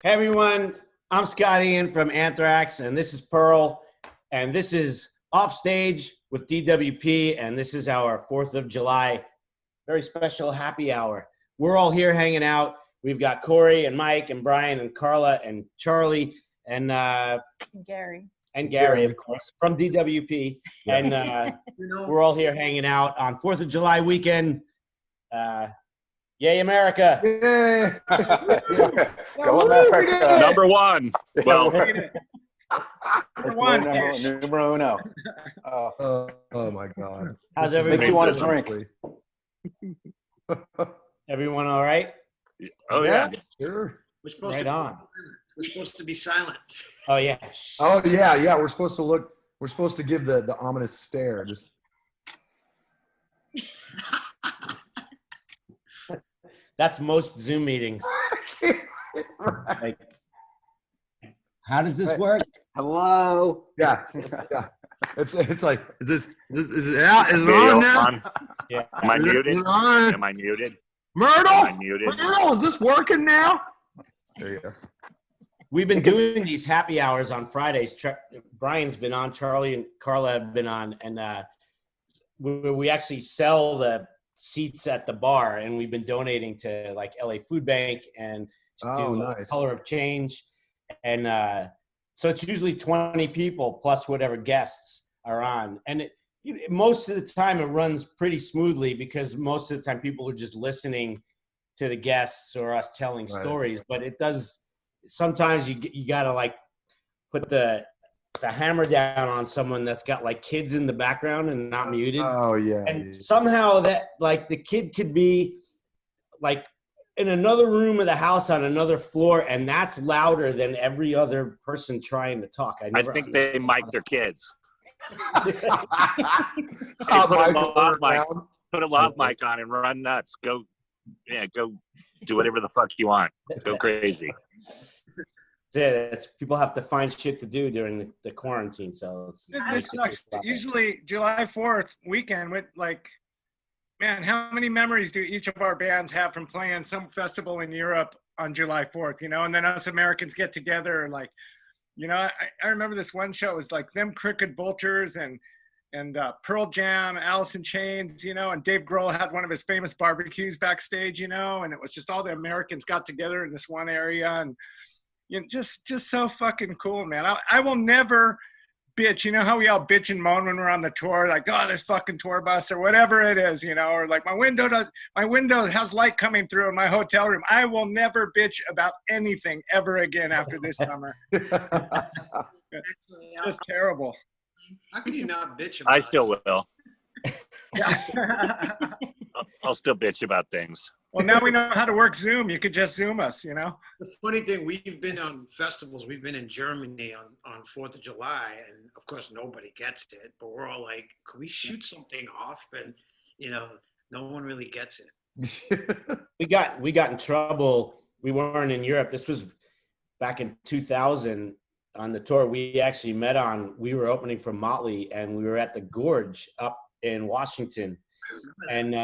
Hey everyone, I'm Scott Ian from Anthrax, and this is Pearl, and this is Offstage with DWP, and this is our 4th of July very special happy hour. We're all here hanging out. We've got Corey and Mike and Brian and Carla and Charlie and Gary. And Gary, of course, from DWP. Yeah. And we're all here hanging out on 4th of July weekend. Yay, America. Yeah. Go America. Number one. Well, numero uno. Oh my God. How's everyone? Makes you want to drink. Everyone all right? Oh, yeah. Sure. We're supposed Right to on. We're supposed to be silent. Oh, yeah. Oh, yeah. We're supposed to look. We're supposed to give the ominous stare. Just. That's most Zoom meetings. Right. Like, how does this work? Hello. Yeah. It's like, is it out? Is it on now? Yeah. Am I muted? Is it on? Am I muted? Myrtle? Am I muted? Myrtle, is this working now? There you go. We've been doing these happy hours on Fridays. Brian's been on, Charlie and Carla have been on, and we actually sell the seats at the bar, and we've been donating to like LA Food Bank and to do nice. Color of Change. And so it's usually 20 people plus whatever guests are on. And most of the time it runs pretty smoothly because most of the time people are just listening to the guests or us telling stories. But it does, sometimes you got to like put the hammer down on someone that's got like kids in the background and not muted. Oh, yeah. And somehow that like the kid could be like in another room of the house on another floor, and that's louder than every other person trying to talk. I think they mic their kids. Oh, Put a lav mic on and run nuts. Go do whatever the fuck you want. Go crazy. Yeah, people have to find shit to do during the quarantine. So it sucks. Usually July 4th weekend with like, man, how many memories do each of our bands have from playing some festival in Europe on July 4th, and then us Americans get together and like, I remember this one show, it was like them Crooked Vultures and Pearl Jam, Alice in Chains, and Dave Grohl had one of his famous barbecues backstage, and it was just all the Americans got together in this one area, and just so fucking cool, man. I will never bitch. You know how we all bitch and moan when we're on the tour, like, oh, there's fucking tour bus or whatever it is, or like my window has light coming through in my hotel room. I will never bitch about anything ever again after this summer. Just terrible. How can you not bitch about I still will. Yeah. I'll still bitch about things. Well, now we know how to work Zoom. You could just Zoom us, The funny thing, we've been on festivals. We've been in Germany on 4th of July, and of course nobody gets it. But we're all like, "Could we shoot something off?" And no one really gets it. we got in trouble. We weren't in Europe. This was back in 2000 on the tour we actually met on. We were opening for Motley, and we were at the Gorge up in Washington, and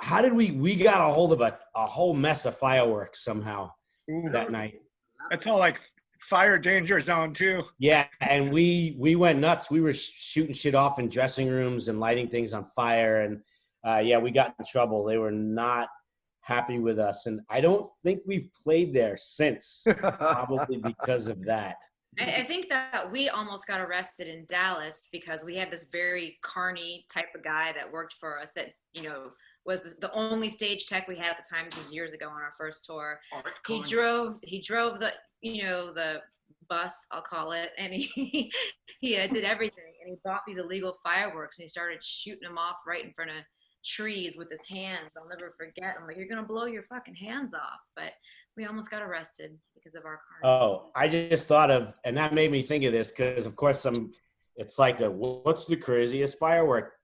how did we got a hold of a whole mess of fireworks somehow that night. It's all like fire danger zone too. Yeah, and we went nuts. We were shooting shit off in dressing rooms and lighting things on fire, and we got in trouble. They were not happy with us, and I don't think we've played there since, probably because of that. I think that we almost got arrested in Dallas because we had this very carny type of guy that worked for us that, was the only stage tech we had at the time. This was years ago on our first tour. He drove the, the bus, I'll call it, and he did everything. And he bought these illegal fireworks and he started shooting them off right in front of trees with his hands. I'll never forget. I'm like, you're gonna blow your fucking hands off. But we almost got arrested because of our car. Oh, I just thought of, and that made me think of this because, of course, it's like what's the craziest firework?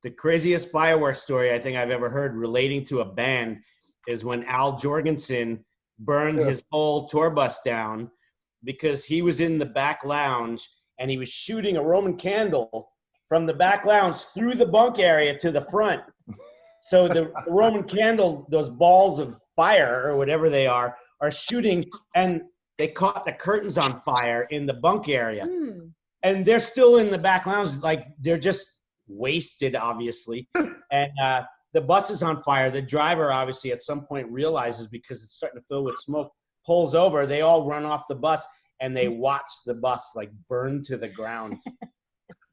The craziest fireworks story I think I've ever heard relating to a band is when Al Jorgensen burned his whole tour bus down because he was in the back lounge and he was shooting a Roman candle from the back lounge through the bunk area to the front. So the Roman candle, those balls of fire or whatever they are, are shooting, and they caught the curtains on fire in the bunk area. And they're still in the back lounge, like they're just wasted, obviously. And the bus is on fire. The driver, obviously, at some point realizes, because it's starting to fill with smoke, pulls over. They all run off the bus, and they watch the bus like burn to the ground.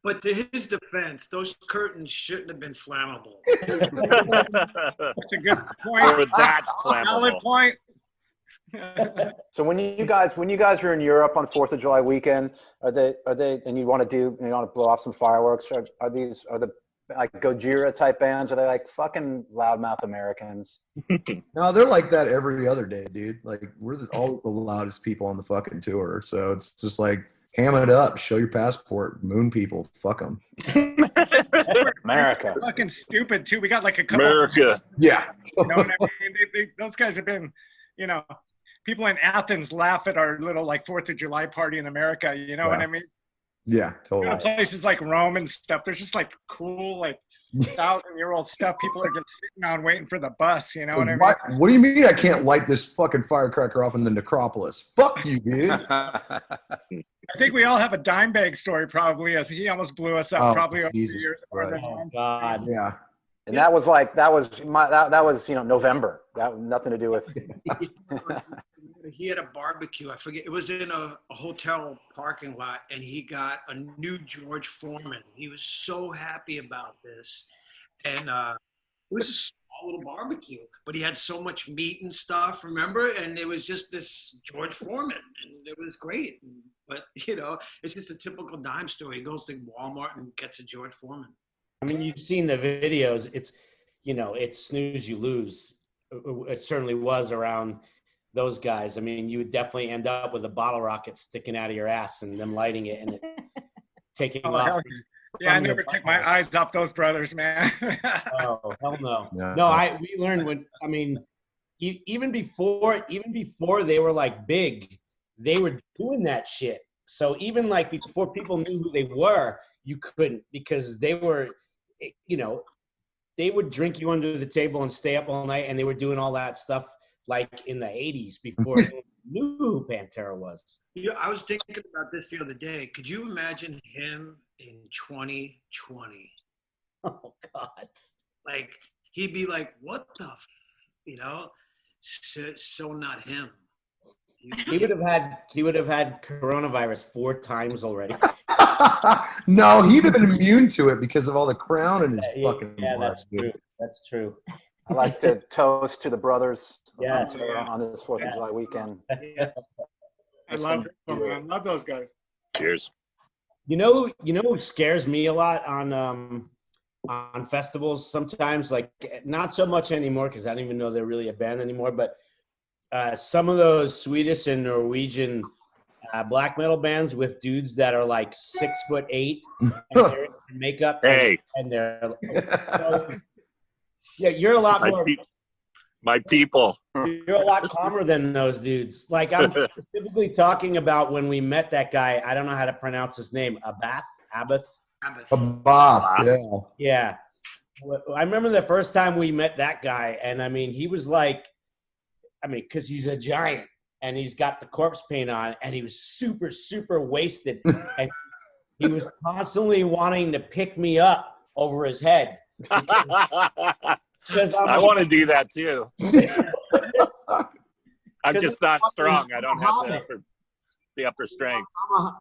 But to his defense, those curtains shouldn't have been flammable. That's a good point. Or that Valid flammable. point. So when you guys are in Europe on 4th of July weekend, are they, and you want to blow off some fireworks? Are the like Gojira type bands? Are they like fucking loudmouth Americans? No, they're like that every other day, dude. Like we're all the loudest people on the fucking tour. So it's just like, ham it up, show your passport, moon people, fuck them. America. Fucking stupid too. We got like a couple. America. Yeah. You know what I mean? Those guys have been, you know, people in Athens laugh at our little like 4th of July party in America. You know what I mean? Yeah, totally. You know, places like Rome and stuff. There's just like cool, like 1,000-year-old stuff. People are just sitting on waiting for the bus. You know what I mean? What do you mean I can't light this fucking firecracker off in the necropolis? Fuck you, dude. I think we all have a dime bag story probably, as he almost blew us up probably over the Jesus years. Christ. Oh, God. Yeah. And that was November. That had nothing to do with. He had a barbecue. I forget. It was in a hotel parking lot, and he got a new George Foreman. He was so happy about this, and it was a small little barbecue, but he had so much meat and stuff. Remember? And it was just this George Foreman, and it was great. But you know, it's just a typical dime story. He goes to Walmart and gets a George Foreman. I mean, you've seen the videos. It's, you know, it's snooze, you lose. It certainly was around those guys. I mean, you would definitely end up with a bottle rocket sticking out of your ass and them lighting it and it taking off. Yeah, I never took my eyes off those brothers, man. Oh, hell no. Yeah. No, we learned when, I mean, even before they were like big, they were doing that shit. So even like before people knew who they were, you couldn't, because they were, you know, they would drink you under the table and stay up all night, and they were doing all that stuff like in the 80s before anyone knew who Pantera was. You know, I was thinking about this the other day. Could you imagine him in 2020? Oh, God. Like, he'd be like, what the, you know, so not him. He would have had coronavirus 4 times already. No, he'd have been immune to it because of all the crown in his fucking blood. That's true. That's true. I like to toast to the brothers Yes. on this 4th of July weekend. I love those guys. Cheers. You know what scares me a lot on festivals sometimes, like not so much anymore because I don't even know they're really a band anymore, but some of those Swedish and Norwegian black metal bands with dudes that are like 6'8" and they're in makeup and they're so, yeah, you're a lot more. My people. You're a lot calmer than those dudes. Like I'm specifically talking about when we met that guy. I don't know how to pronounce his name. Abath. A bath, yeah. Yeah. I remember the first time we met that guy, and I mean, he was like, because he's a giant and he's got the corpse paint on, and he was super, super wasted, and he was constantly wanting to pick me up over his head. Because I want to do that too. I'm just not strong. I don't have the upper strength.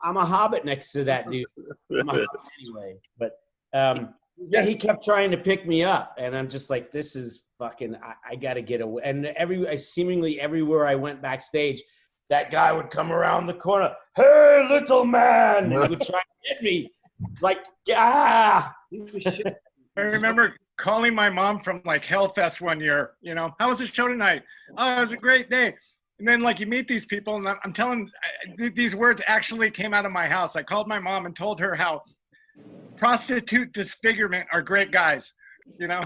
I'm a hobbit next to that dude. I'm a hobbit anyway, but yeah, he kept trying to pick me up, and I'm just like, this is fucking. I got to get away. And seemingly everywhere I went backstage, that guy would come around the corner. Hey, little man! And he would try to hit me. It's like, ah. I remember calling my mom from like Hellfest one year, you know, how was the show tonight? Oh, it was a great day. And then like you meet these people, and I'm telling, these words actually came out of my house. I called my mom and told her how prostitute disfigurement are great guys, you know.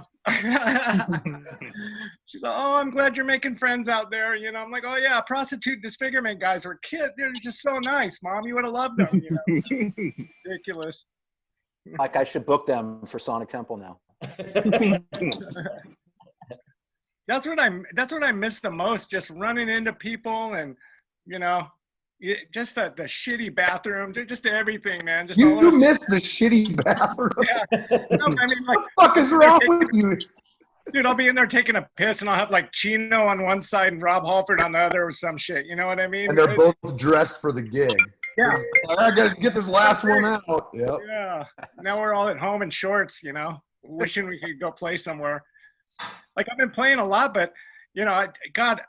She's like, oh, I'm glad you're making friends out there, you know. I'm like, oh yeah, prostitute disfigurement guys were they're just so nice, Mom. You would have loved them, you know. Ridiculous. Like I should book them for Sonic Temple now. That's what I miss the most. Just running into people and, just the shitty bathrooms, just everything, man. Just You miss the shitty bathroom. Yeah. No, I mean, like, What the fuck is wrong with you? dude, I'll be in there taking a piss and I'll have like Chino on one side and Rob Halford on the other or some shit. You know what I mean? And they're both dressed for the gig. Yeah. I gotta get this last one out. Yep. Yeah. Now we're all at home in shorts, wishing we could go play somewhere. Like, I've been playing a lot, but God,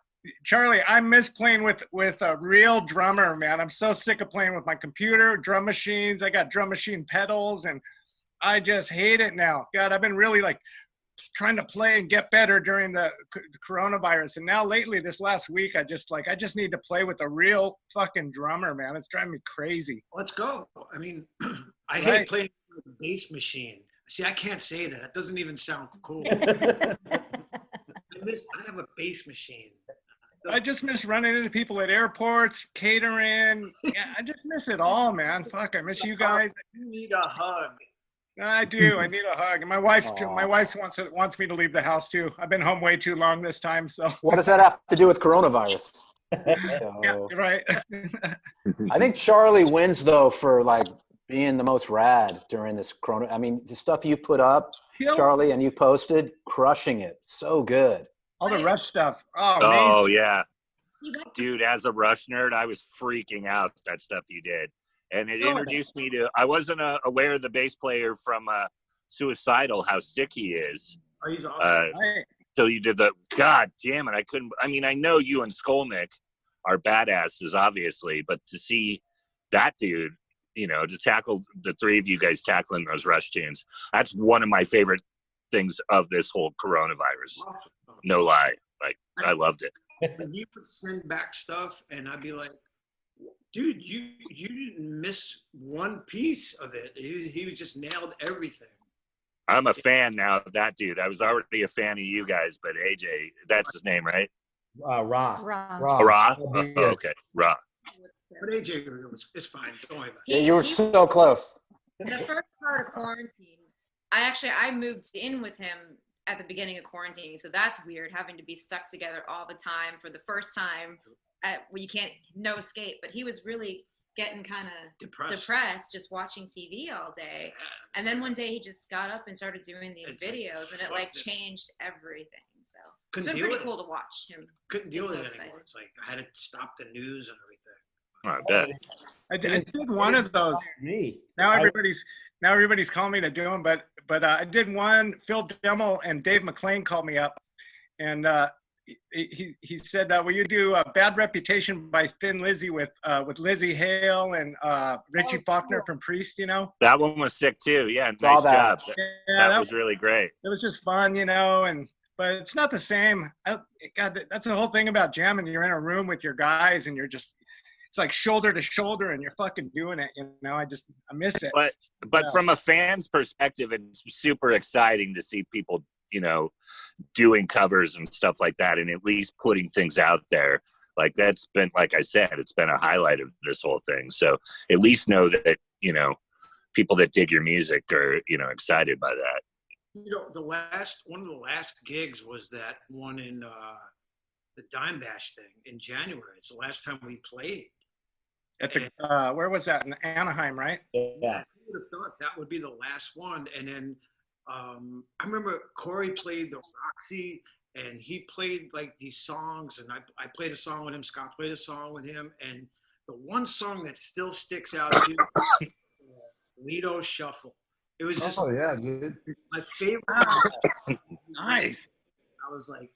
Charlie, I miss playing with a real drummer, man. I'm so sick of playing with my computer, drum machines. I got drum machine pedals, and I just hate it now. God, I've been really like trying to play and get better during the coronavirus, and now lately, this last week, I just need to play with a real fucking drummer, man. It's driving me crazy. Let's go. I mean, I hate playing with a bass machine. See, I can't say that. It doesn't even sound cool. I have a bass machine. I just miss running into people at airports, catering. Yeah, I just miss it all, man. Fuck, I miss you guys. You need a hug. I do. I need a hug. And my wife wants me to leave the house too. I've been home way too long this time. So what does that have to do with coronavirus? Yeah, you're right. I think Charlie wins though for like being the most rad during this corona. I mean, the stuff you put up, Charlie, and you posted, crushing it. So good. All the Rush stuff. Oh, Oh, amazing. yeah. Dude, as a Rush nerd, I was freaking out that stuff you did. And it introduced me to, I wasn't aware of the bass player from Suicidal, how sick he is. Oh, he's awesome. So you did God damn it. I know you and Skolnick are badasses, obviously, but to see that dude, to tackle the three of you guys tackling those Rush tunes, that's one of my favorite things of this whole coronavirus. No lie. Like, I loved it. And he would send back stuff, and I'd be like, dude, you didn't miss one piece of it. He just nailed everything. I'm a fan now of that dude. I was already a fan of you guys, but AJ, that's his name, right? Ra. Ra? Oh, okay, Ra. But AJ, it's fine. Don't worry about it. Yeah, you were so close. The first part of quarantine, I moved in with him at the beginning of quarantine, so that's weird, having to be stuck together all the time for the first time. You can't, no escape. But he was really getting kind of depressed just watching TV all day. And then one day he just got up and started doing these videos, and it changed everything. So it's been pretty cool to watch him. Couldn't deal with it anymore. It's like I had to stop the news and everything. I bet. I did one of those. Now everybody's calling me to do them, but I did one. Phil Demmel and Dave McClain called me up, and he said, "Will you do a Bad Reputation by Thin Lizzy with Lizzie Hale and Richie Faulkner from Priest?" That one was sick too. Yeah, nice job. Yeah, that was really great. It was just fun, but it's not the same. God, that's the whole thing about jamming. You're in a room with your guys, and you're just. It's like shoulder to shoulder, and you're fucking doing it. I miss it. But from a fan's perspective, it's super exciting to see people, doing covers and stuff like that, and at least putting things out there. Like that's been, like I said, it's been a highlight of this whole thing. So at least know that people that dig your music are excited by that. One of the last gigs was that one in the Dime Bash thing in January. It's the last time we played. At the where was that? In Anaheim, right? Yeah. I would have thought that would be the last one. And then I remember Corey played the Roxy, and he played like these songs, and I played a song with him. Scott played a song with him, and the one song that still sticks out is Lido Shuffle. It was just dude. My favorite. Nice. I was like,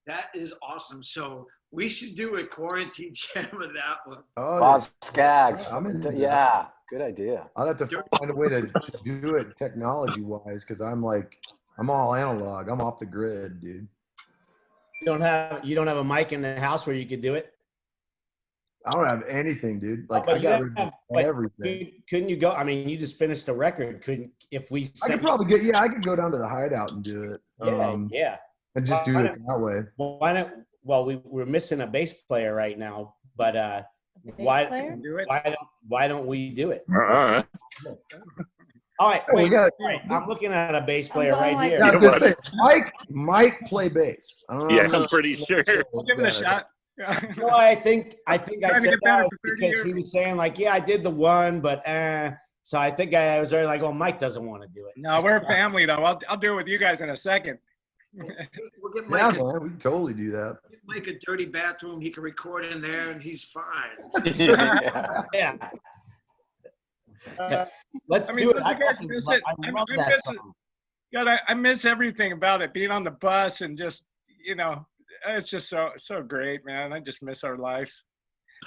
that is awesome. So we should do a quarantine jam of that one. Oh, Boz Skaggs. Yeah, good idea. I'll have to find a way to do it technology-wise, because I'm all analog. I'm off the grid, dude. You don't have a mic in the house where you could do it? I don't have anything, dude. Like I got everything. Couldn't you go? I mean, you just finished a record. I could probably I could go down to the Hideout and do it. Yeah. And just do it that way. Why not? Well, we're missing a bass player right now, but why don't we do it? Oh, All right, we wait. got. Wait, I'm looking at a bass player going right like here. I was gonna say, Mike might play bass. I don't know. Yeah, I'm pretty sure. I'll give it a shot. No, I think I Trying said to get better that for 30 because years. he was saying like, yeah, I did the one, but so I think I was already like, well, Mike doesn't want to do it. No, we're family though. I'll do it with you guys in a second. We'll get Yeah, Mike, man, we can totally do that. Mike a dirty bathroom. He can record in there, and he's fine. Yeah. Yeah, Uh, let's I mean, do it. don't you guys miss it? I love I that miss it. song. God, I miss everything about it. Being on the bus and just, it's just so great, man. I just miss our lives.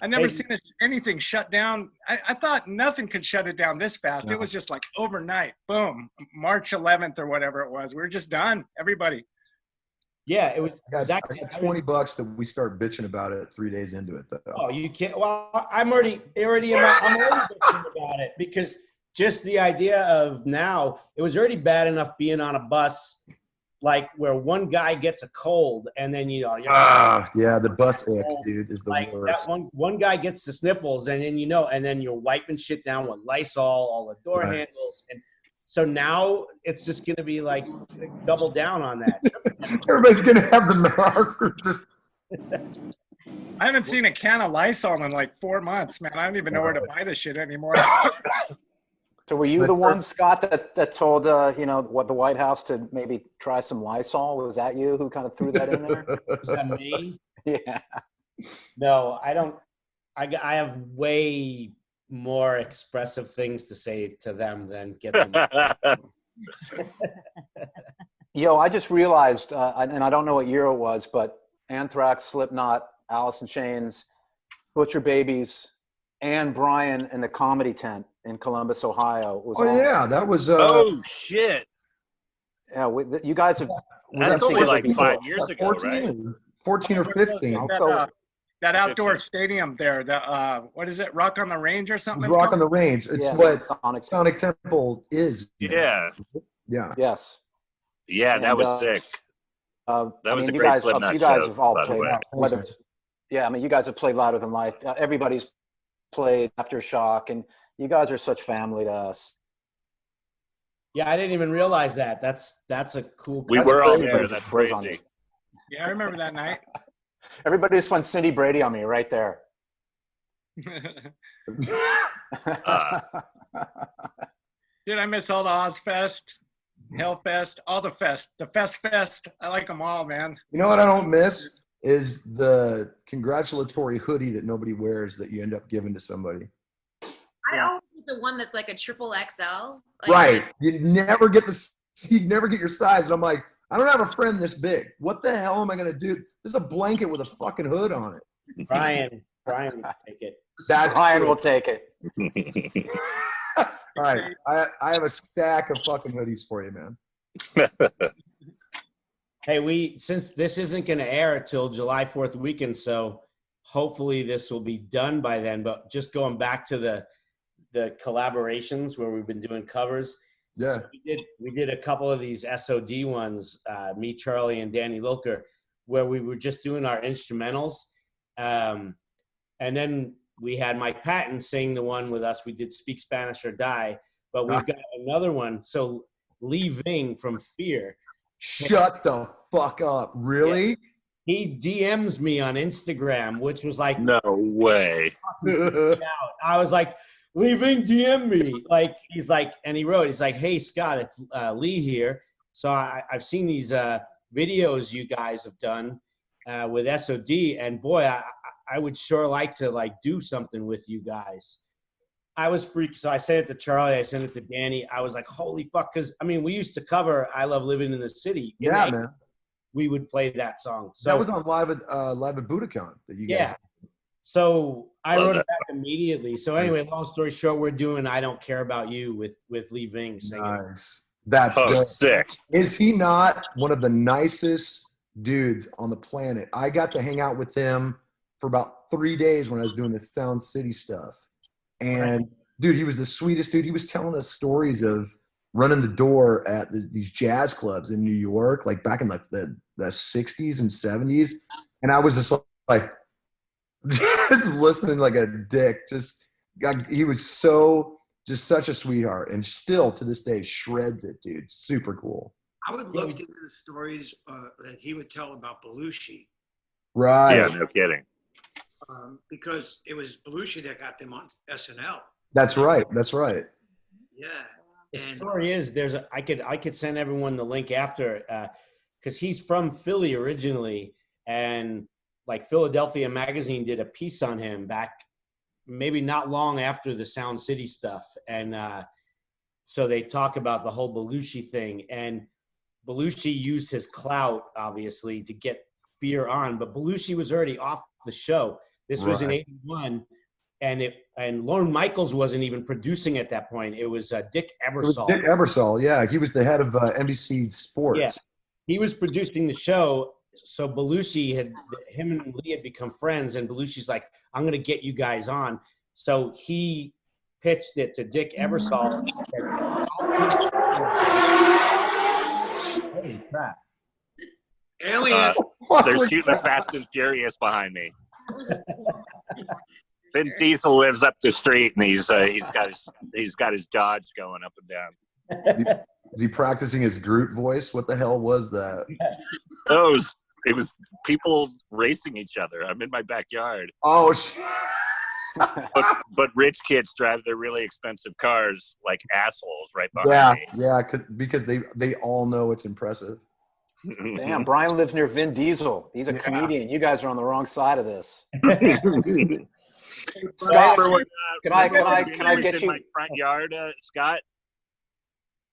I never Hey. seen anything shut down. I thought nothing could shut it down this fast. No. It was just like overnight, boom, March 11th or whatever it was. We were just done. Everybody. Yeah, it was I got exactly $20 that we start bitching about it 3 days into it, though. Oh, you can't. Well, I'm already thinking about it because just the idea of now, it was already bad enough being on a bus, like where one guy gets a cold and then you're Yeah, the bus ick, dude, is the like worst. that one guy gets the sniffles and then and then you're wiping shit down with Lysol, all the door Right. handles, and so now it's just gonna be like double down on that. Everybody's gonna have the mask. Just I haven't seen a can of Lysol in like 4 months, man. I don't even know where to buy this shit anymore. So were you the one, Scott, that told what the White House to maybe try some Lysol? Was that you who kind of threw that in there? Is that me? Yeah. No, I don't. I have way more expressive things to say to them than get them. Yo, I just realized, and I don't know what year it was, but Anthrax, Slipknot, Alice in Chains, Butcher Babies, and Brian in the Comedy Tent in Columbus, Ohio. Was all, yeah, that was. Oh shit! Yeah, you guys have. That's only together like before. 5 years ago, right? 14 or 15. That outdoor 15. stadium there, what is it, Rock on the Range or something? it's Rock on called? the Range. It's Yeah, what Sonic. Sonic Temple is. Yeah, Yeah. Yes. yeah, that And, was sick. That was a you great guys, Slipknot you guys show, have all by the played. way. Whether, yeah, I mean, you guys have played Louder Than Life. Everybody's played Aftershock, and you guys are such family to us. Yeah, I didn't even realize that. That's a cool. We that's were all crazy. there. That's Froze on crazy. Yeah, I remember that night. Everybody just went Cindy Brady on me right there. Uh, Dude, I miss all the Ozfest, Hellfest, all the fest. The Fest. I like them all, man. You know what I don't miss is the congratulatory hoodie that nobody wears that you end up giving to somebody. I always get the one that's like a triple XL. Like, Right. You never get your size. And I'm like, I don't have a friend this big. What the hell am I going to do? There's a blanket with a fucking hood on it. Brian will take it. That's Brian true. will take it. All right. I have a stack of fucking hoodies for you, man. Hey, since this isn't going to air till July 4th weekend, so hopefully this will be done by then. But just going back to the collaborations where we've been doing covers. Yeah. So we did a couple of these SOD ones, me, Charlie, and Danny Lilker, where we were just doing our instrumentals. And then we had Mike Patton sing the one with us. We did Speak Spanish or Die, but we've got another one. So Lee Ving from Fear. Shut the fuck up. Really? He DMs me on Instagram, which was like, no way. I was like, Lee Ving DM me. Like, he's like, and he wrote, he's like, hey, Scott, it's Lee here. So I've seen these videos you guys have done with SOD, and boy, I would sure like to like do something with you guys. I was freaked. So I sent it to Charlie. I sent it to Danny. I was like, holy fuck. Because, I mean, we used to cover I Love Living in the City. Yeah, man. We would play that song. So that was on live at Budokan that you guys. Yeah. So I Love wrote that. it back immediately. So anyway, long story short, we're doing I Don't Care About You with Lee Ving singing. Nice. That's Oh, dope. sick. Is he not one of the nicest dudes on the planet? I got to hang out with him for about 3 days when I was doing the Sound City stuff. And dude, he was the sweetest dude. He was telling us stories of running the door at these jazz clubs in New York, like back in like the 60s and 70s. And I was just like, just listening like a dick. He was so Just such a sweetheart, and still to this day shreds it, dude. Super cool. I would love to hear the stories that he would tell about Belushi. Right. Yeah, no kidding. Because it was Belushi that got them on SNL. That's right. That's right. Yeah. The story is I could send everyone the link after because he's from Philly originally, and like Philadelphia Magazine did a piece on him back maybe not long after the Sound City stuff, and so they talk about the whole Belushi thing, and Belushi used his clout obviously to get Fear on, but Belushi was already off the show. This was in '81. And Lorne Michaels wasn't even producing at that point. It was Dick Ebersol. Dick Ebersol, yeah. He was the head of NBC Sports. Yeah. He was producing the show. So Belushi him and Lee had become friends, and Belushi's like, I'm going to get you guys on. So he pitched it to Dick Ebersol. Holy crap. Alien. They're shooting a Fast and Furious behind me. Vin Diesel lives up the street, and he's got his Dodge going up and down. Is he practicing his Groot voice? What the hell was that? It was people racing each other. I'm in my backyard. Oh shit. But rich kids drive their really expensive cars like assholes right behind me. Yeah, because they all know it's impressive. Damn, Brian lives near Vin Diesel. He's a comedian. You guys are on the wrong side of this. Scott, can I get you my front yard, Scott?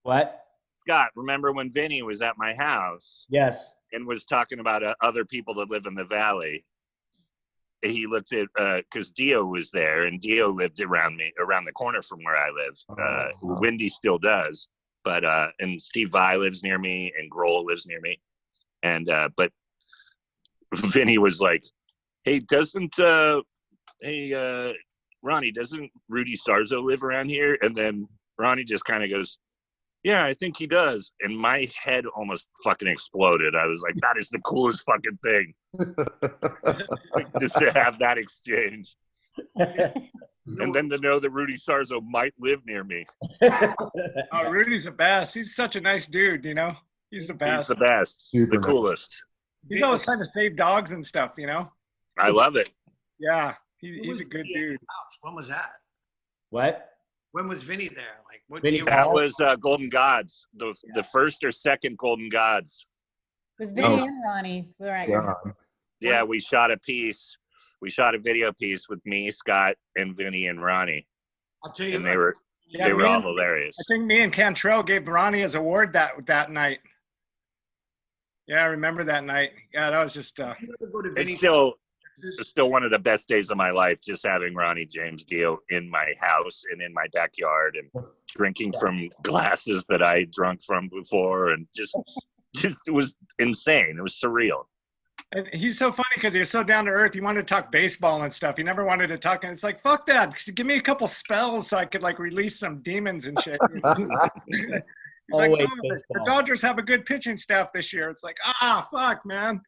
What? Scott, remember when Vinny was at my house? Yes. And was talking about other people that live in the valley. He looked at because Dio was there, and Dio lived around the corner from where I live. Wendy still does, but and Steve Vai lives near me, and Grohl lives near me, and but Vinny was like, "Hey, Ronnie, doesn't Rudy Sarzo live around here?" And then Ronnie just kind of goes, "Yeah, I think he does." And my head almost fucking exploded. I was like, that is the coolest fucking thing. Just to have that exchange. And then to know that Rudy Sarzo might live near me. Oh, Rudy's the best. He's such a nice dude, you know? He's the best. He's the best. Super the coolest. He's always trying to save dogs and stuff, you know? I love it. Yeah, he's a good dude. When was that? What? When was Vinny there? Like what Vinny year? That was Golden Gods, the first or second Golden Gods. It was Vinny and Ronnie. We were at your house. Yeah, we shot a piece. We shot a video piece with me, Scott, and Vinny and Ronnie. I'll tell you. And they were all hilarious. I think me and Cantrell gave Ronnie his award that night. Yeah, I remember that night. Yeah, that was just. It's still one of the best days of my life, just having Ronnie James Dio in my house and in my backyard, and drinking from glasses that I drunk from before, and just it was insane. It was surreal. And he's so funny because he's so down to earth. He wanted to talk baseball and stuff. He never wanted to talk, and it's like, fuck that. Give me a couple spells so I could like release some demons and shit. He's like, oh, the Dodgers have a good pitching staff this year. It's like, fuck, man.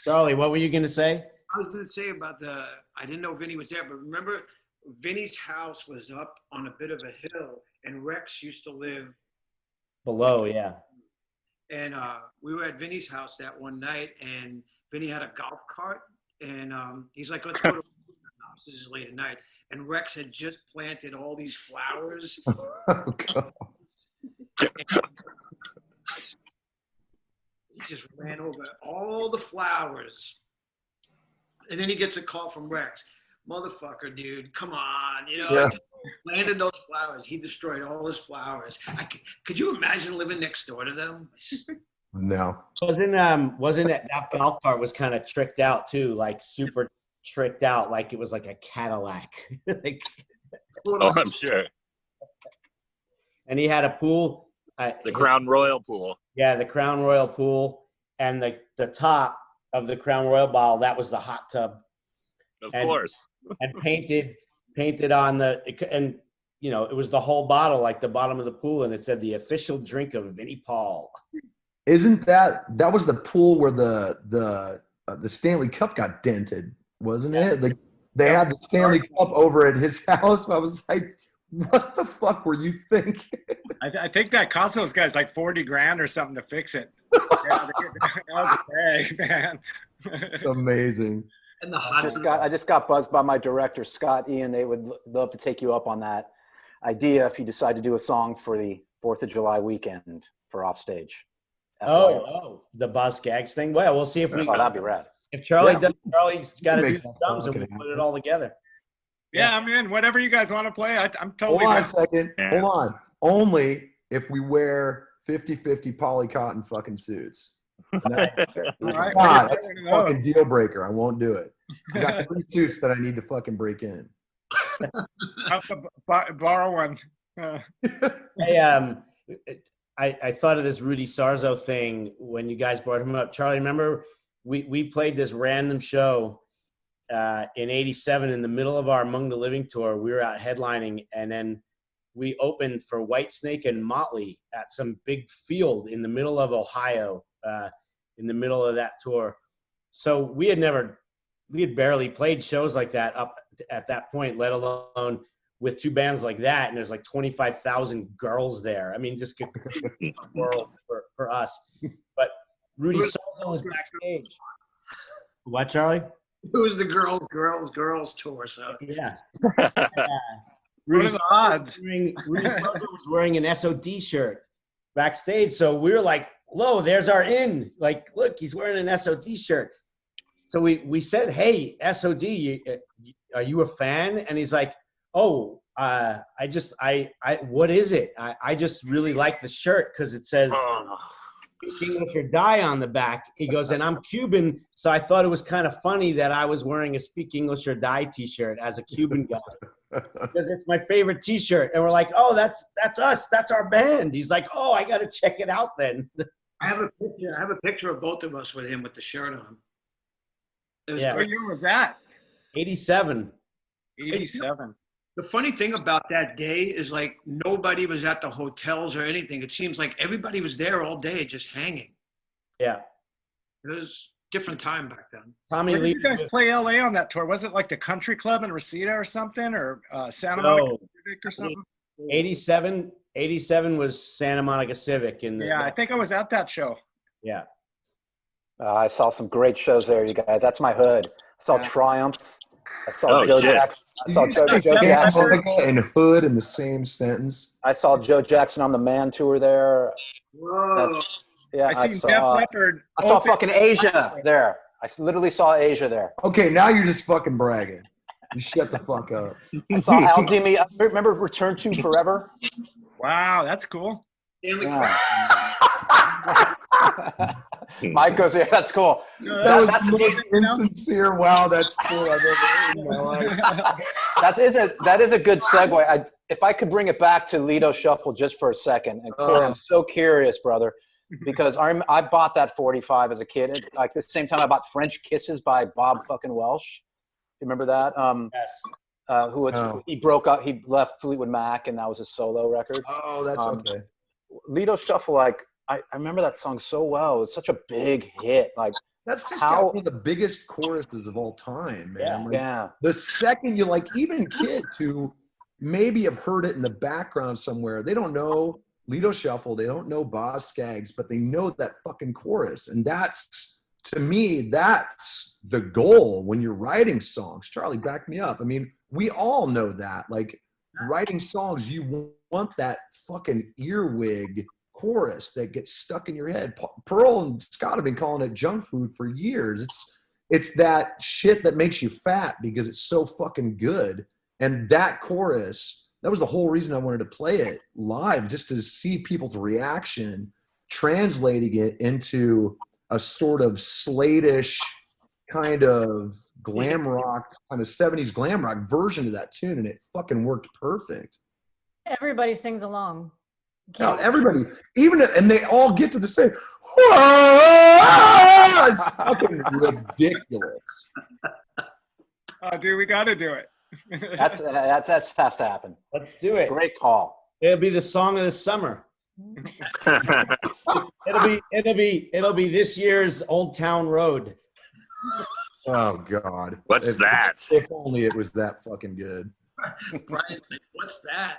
Charlie, what were you going to say? I was going to say about I didn't know Vinny was there, but remember Vinny's house was up on a bit of a hill, and Rex used to live below, yeah. And we were at Vinny's house that one night, and Vinny had a golf cart, and he's like, let's go to house. This is late at night. And Rex had just planted all these flowers. Oh, God. He just ran over all the flowers. And then he gets a call from Rex. Motherfucker, dude, come on. You know, I just planted those flowers. He destroyed all his flowers. Could you imagine living next door to them? No. Wasn't it that golf cart was kind of tricked out too, like super tricked out, like it was like a Cadillac. Like, oh, I'm sure. And he had a pool. The Crown Royal pool. Yeah, the Crown Royal pool, and the top of the Crown Royal bottle, that was the hot tub. Of course. And painted on and you know, it was the whole bottle, like the bottom of the pool, and it said the official drink of Vinnie Paul. Isn't that was the pool where the Stanley Cup got dented, wasn't it? Like They had the Stanley Cup over at his house. I was like, what the fuck were you thinking? I think that cost those guys like 40 grand or something to fix it. That was a bag, man. It's amazing. And the hot I just got buzzed by my director, Scott Ian. They would love to take you up on that idea if you decide to do a song for the 4th of July weekend for offstage. The Boss Gags thing. Well, we'll see if we. Oh, that'd be rad. If Charlie's got to Make do the that drums and fucking we'll put it all together. Yeah, I'm in. Whatever you guys want to play, I'm totally. Hold on down. a second. Yeah. Hold on. Only if we wear 50-50 poly cotton fucking suits. All right, God, that's a fucking deal breaker. I won't do it. I got 3 suits that I need to fucking break in. I'll have to borrow one. Hey, I thought of this Rudy Sarzo thing when you guys brought him up. Charlie, remember we played this random show in '87 in the middle of our Among the Living tour. We were out headlining, and then we opened for Whitesnake and Motley at some big field in the middle of Ohio, in the middle of that tour. So we had barely played shows like that up at that point, let alone with 2 bands like that. And there's like 25,000 girls there. I mean, just a world for us. But Rudy Sarzo was backstage. What, Charlie? It was the girls tour. So Yeah. What are the odds? Rudy Sarzo was wearing an SOD shirt backstage. So we were like, "Whoa, there's our in." Like, look, he's wearing an SOD shirt. So we said, "Hey, SOD, are you a fan?" And he's like, "Oh, what is it? I just really like the shirt because it says Speak English or Die on the back." He goes, "And I'm Cuban, so I thought it was kind of funny that I was wearing a Speak English or Die t-shirt as a Cuban guy because it's my favorite t-shirt." And we're like, "Oh, that's us. That's our band." He's like, "Oh, I got to check it out then." I have a picture of both of us with him with the shirt on. It was Yeah. What year was that? 87. 87. The funny thing about that day is like nobody was at the hotels or anything. It seems like everybody was there all day just hanging. Yeah. It was a different time back then. Tommy Where Lee. did you guys play LA on that tour? Was it like the Country Club in Reseda or something, or Santa No. Monica Civic or something? 87 was Santa Monica Civic in the Yeah, I think I was at that show. yeah. I saw some great shows there, you guys. That's my hood. I saw Yeah. Triumph. I saw Joe shit. Jackson. I saw Joe Santa Jackson. Monica and hood in the same sentence. I saw Joe Jackson on the Man tour there. Whoa. Yeah, I seen Def Leppard. I saw open- fucking Asia there. I literally saw Asia there. Okay, now you're just fucking bragging. You shut the fuck up. I saw Al Jimmy. Remember Return to Forever? Wow, that's cool. Stanley Yeah. Mike goes, yeah, that's cool. That was That's the a most decent- insincere, wow, that's cool I've ever heard in my life. That is a good segue. If I could bring it back to Lido Shuffle just for a second, and Corey, I'm so curious, brother, because I bought that 45 as a kid. Like the same time I bought French Kisses by Bob fucking Welsh. You remember that? Yes. He broke up. He left Fleetwood Mac, and that was his solo record. Oh, that's okay. Lido Shuffle, like I remember that song so well. It's such a big hit. Like That's just How- got one of the biggest choruses of all time, man. Yeah. Like, yeah, the second you like, even kids who maybe have heard it in the background somewhere, they don't know Lido Shuffle, they don't know Boz Scaggs, but they know that fucking chorus. And that's, to me, that's the goal when you're writing songs. Charlie, back me up. I mean, we all know that. Like, writing songs, you want that fucking earwig chorus that gets stuck in your head. Pearl and Scott have been calling it junk food for years. It's that shit that makes you fat because it's so fucking good. And that chorus, that was the whole reason I wanted to play it live, just to see people's reaction, translating it into a sort of Slade-ish kind of glam rock, kind of 70s glam rock version of that tune, and it fucking worked perfect. Everybody sings along. You Now, can't- everybody, and they all get to the same. It's fucking ridiculous. Oh, dude, we got to do it. that has to happen. Let's do it. Great call. It'll be the song of the summer. It'll be this year's Old Town Road. Oh God. What's that? If only it was that fucking good. Brian's like, what's that?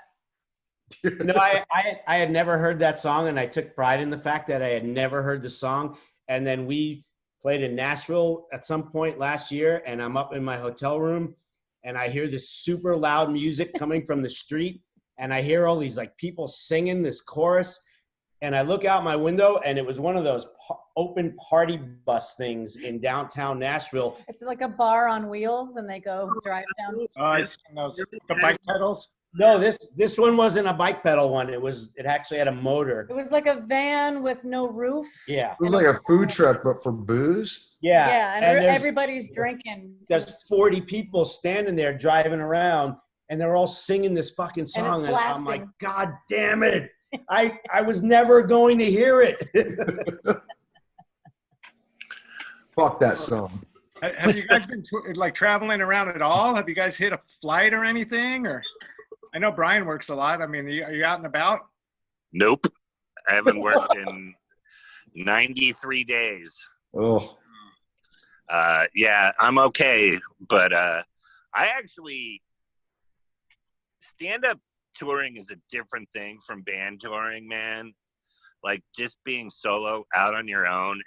No, I had never heard that song, and I took pride in the fact that I had never heard the song. And then we played in Nashville at some point last year, and I'm up in my hotel room, and I hear this super loud music coming from the street, and I hear all these like people singing this chorus, and I look out my window, and it was one of those open party bus things in downtown Nashville. It's like a bar on wheels, and they go drive down. Oh, I've seen those. The bike pedals. No, this one wasn't a bike pedal one. It actually had a motor. It was like a van with no roof. Yeah. It was like a food truck, but for booze. Yeah. Yeah, and there's- everybody's drinking. There's 40 people standing there driving around, and they're all singing this fucking song. And I'm like, blasting. God damn it. I was never going to hear it. Fuck that song. Have you guys been like traveling around at all? Have you guys hit a flight or anything? Or I know Brian works a lot. I mean, are you out and about? Nope. I haven't worked in 93 days. Oh, Yeah, I'm okay. But I actually, stand-up touring is a different thing from band touring, man. Like just being solo out on your own.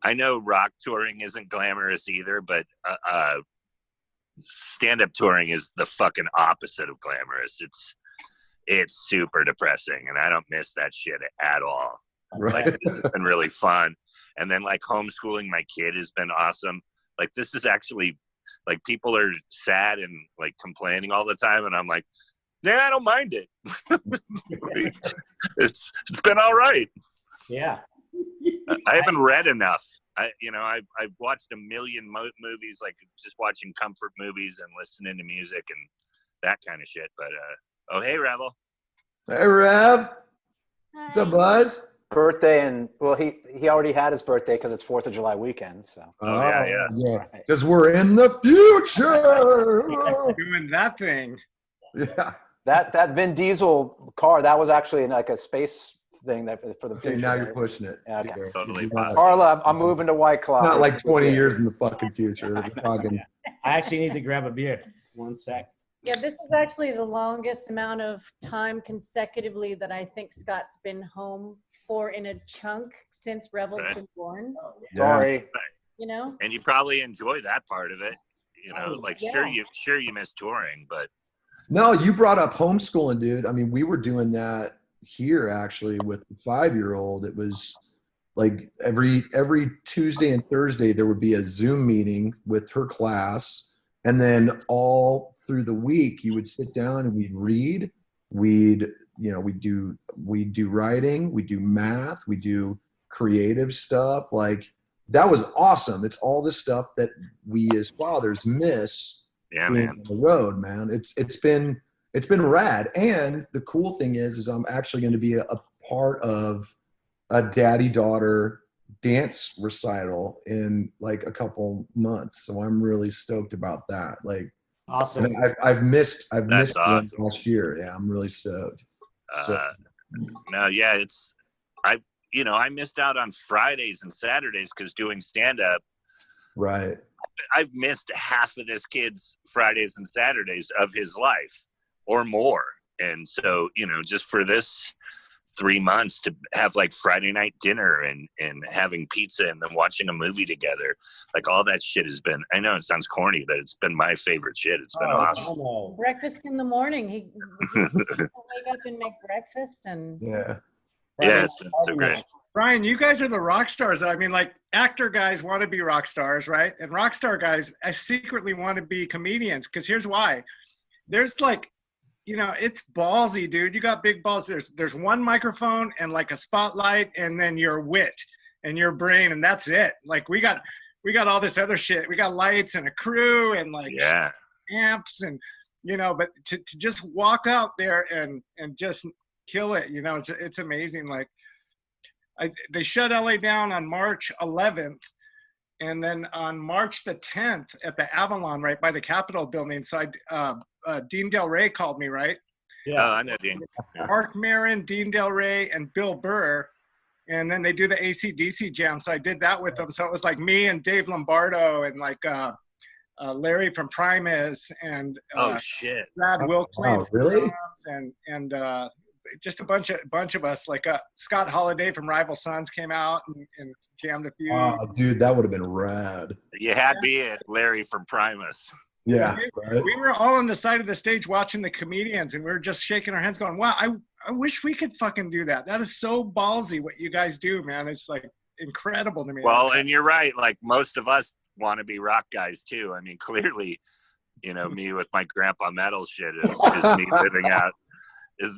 I know rock touring isn't glamorous either, but stand-up touring is the fucking opposite of glamorous. It's super depressing, and I don't miss that shit at all. right. Like this has been really fun. And then like homeschooling my kid has been awesome. Like this is actually like people are sad and like complaining all the time, and I'm like, yeah, I don't mind it. It's been all right. Yeah. I haven't read enough. I've watched a million movies, like just watching comfort movies and listening to music and that kind of shit. But oh hey, Revel. Hey, Rev. What's up, Buzz? Birthday, and well, he already had his birthday because it's 4th of July weekend. So. Oh, yeah. Yeah. Because we're in the future. Doing that thing. Yeah. That Vin Diesel car, that was actually like a space thing that for the Okay, future. now you're right? pushing it. Yeah, okay. You're Totally not- possible. Carla, I'm moving to White Claw. Not like 20 years in the fucking future. We're talking. I actually need to grab a beer. One sec. Yeah, this is actually the longest amount of time consecutively that I think Scott's been home for in a chunk since Rebel's Right. been born. Sorry. You know? And you probably enjoy that part of it. Like yeah. sure you miss touring, but No, you brought up homeschooling, dude. I mean, we were doing that here actually with the 5-year-old. It was like every Tuesday and Thursday there would be a Zoom meeting with her class, and then all through the week you would sit down and we'd read. We'd do writing, we do math, we do creative stuff. Like that was awesome. It's all the stuff that we as fathers miss. yeah, being man. on the road, man. It's been rad. And the cool thing is I'm actually going to be a part of a daddy-daughter dance recital in like a couple months. So I'm really stoked about that. Like, Awesome. and I've missed one awesome. last year. Yeah, I'm really stoked. So No, yeah, I missed out on Fridays and Saturdays because doing stand-up. right. I've missed half of this kid's Fridays and Saturdays of his life or more. And so, just for this 3 months to have like Friday night dinner and having pizza and then watching a movie together, like all that shit has been, I know it sounds corny, but it's been my favorite shit. It's been awesome. Oh, Breakfast in the morning. He wake up and make breakfast and Yeah. Yeah, it's been so great. Brian, you guys are the rock stars. I mean, like actor guys want to be rock stars, right? And rock star guys secretly want to be comedians because here's why. There's like, it's ballsy, dude. You got big balls. There's one microphone and like a spotlight and then your wit and your brain and that's it. Like we got all this other shit. We got lights and a crew and like amps and but to just walk out there and just kill it, it's amazing. Like they shut LA down on March 11th, and then on March the 10th at the Avalon right by the Capitol building. So Dean Del Rey called me, right? yeah. Oh, I know, Dean. Mark Maron, Dean Del Rey, and Bill Burr. And then they do the AC/DC jam. So I did that with them. So it was like me and Dave Lombardo and like Larry from Primus and Oh shit! Brad Wilkins really? and just a bunch of us. Like Scott Holiday from Rival Sons came out and jammed a few. Oh, dude, that would have been rad. You had me at Larry from Primus. Yeah, right? We were all on the side of the stage watching the comedians, and we were just shaking our heads, going, "Wow, I wish we could fucking do that. That is so ballsy what you guys do, man. It's like incredible to me." Well, and you're right. Like most of us want to be rock guys too. I mean, clearly, you know, me with my grandpa metal shit is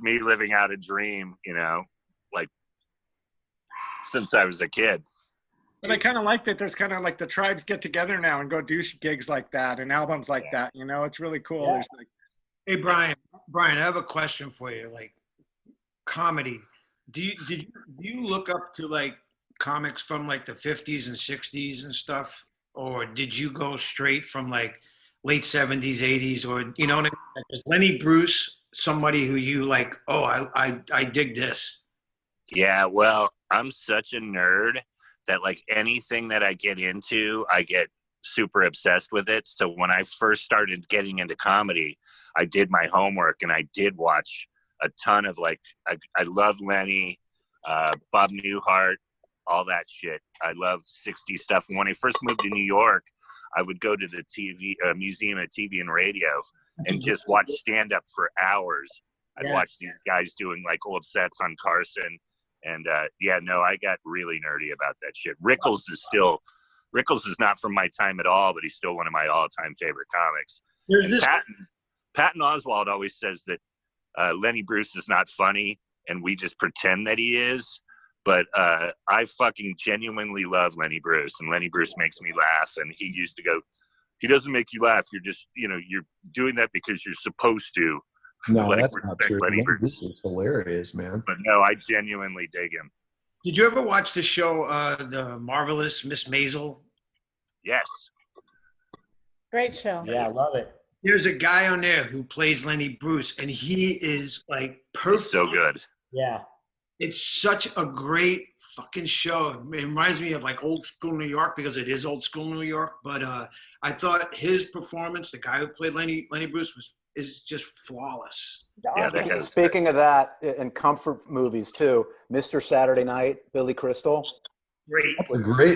me living out a dream. You know, like since I was a kid. But I kind of like that there's kind of like the tribes get together now and go do gigs like that and albums like that. You know, it's really cool. Yeah. There's like, Hey, Brian, I have a question for you. Like comedy, did you look up to like comics from like the 50s and 60s and stuff? Or did you go straight from like late 70s, 80s, or, you know what I mean? Is Lenny Bruce somebody who you like, oh, I dig this? Yeah, well, I'm such a nerd that like anything that I get into, I get super obsessed with it. So when I first started getting into comedy, I did my homework and I did watch a ton of like, I love Lenny, Bob Newhart, all that shit. I love 60s stuff. And when I first moved to New York, I would go to the TV Museum of TV and Radio and just watch stand up for hours. I'd watch these guys doing like old sets on Carson. And I got really nerdy about that shit. Rickles is not from my time at all, but he's still one of my all-time favorite comics. Patton Oswalt always says that Lenny Bruce is not funny, and we just pretend that he is. But I fucking genuinely love Lenny Bruce, and Lenny Bruce makes me laugh. And he used to go, he doesn't make you laugh. You're just, you're doing that because you're supposed to. No, like, that's not true. Lenny Bruce. This is hilarious, man. But no, I genuinely dig him. Did you ever watch the show, The Marvelous Miss Maisel? Yes. Great show. Yeah, I love it. There's a guy on there who plays Lenny Bruce, and he is like perfect. So good. Yeah. It's such a great fucking show. It reminds me of like old school New York because it is old school New York. But I thought his performance, the guy who played Lenny Bruce, is just flawless. Yeah, that guy's Speaking of that, in comfort movies too, Mr. Saturday Night, Billy Crystal. Great.